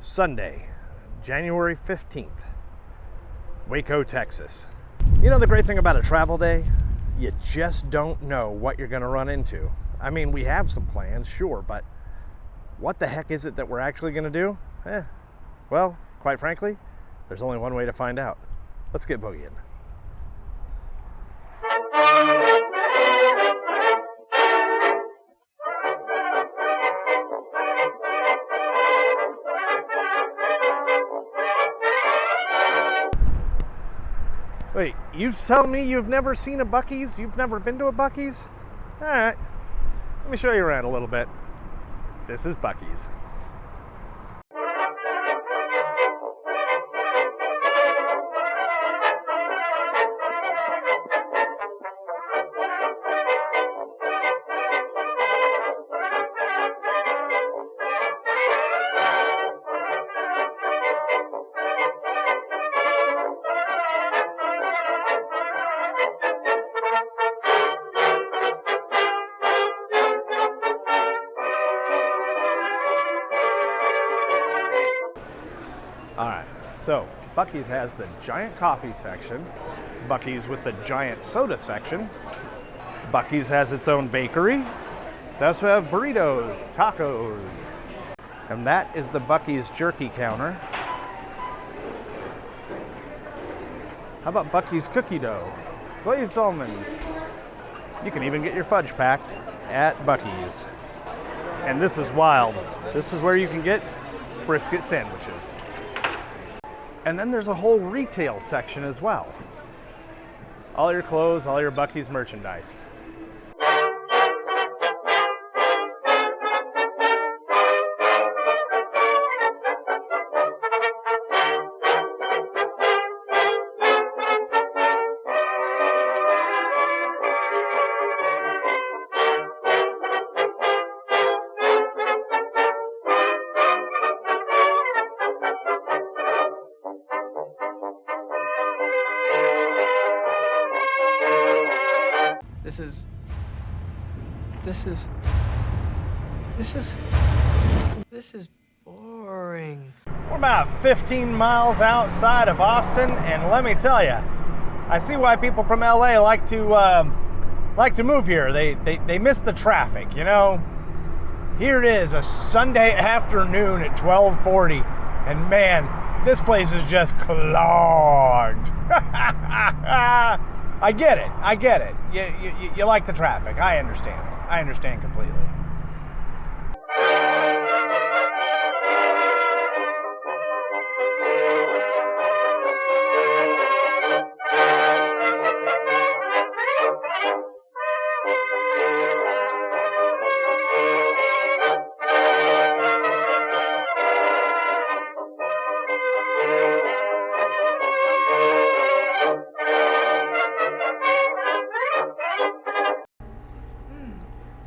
Sunday, January 15th, Waco, Texas. You know the great thing about a travel day? You just don't know what you're gonna run into. I mean, we have some plans, sure, but what the heck is it that we're actually gonna do? Well, quite frankly, there's only one way to find out. Let's get boogieing. Wait, you tell me you've never seen a Bucees? You've never been to a Bucees? All right, let me show you around a little bit. This is Bucees. All right, so Bucees has the giant coffee section, Bucees with the giant soda section. Bucees has its own bakery. They also have burritos, tacos, and that is the Bucees jerky counter. How about Bucees cookie dough, glazed almonds? You can even get your fudge packed at Bucees. And this is wild. This is where you can get brisket sandwiches. And then there's a whole retail section as well. All your clothes, all your Bucees merchandise. This is boring. We're about 15 miles outside of Austin, and let me tell you, I see why people from LA like to move here. They miss the traffic, you know. Here it is, a Sunday afternoon at 12:40, and man, this place is just clogged. I get it. You like the traffic. I understand completely.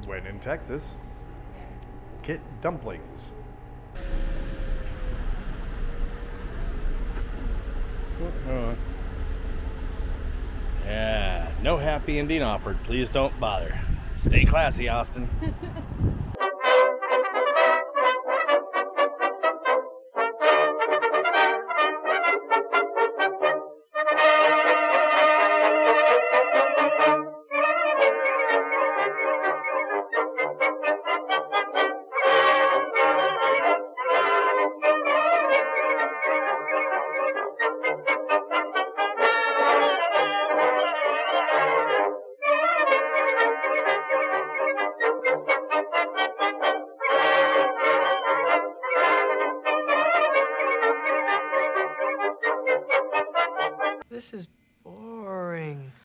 When in Texas, get dumplings. Yeah, no happy ending offered. Please don't bother. Stay classy, Austin. This is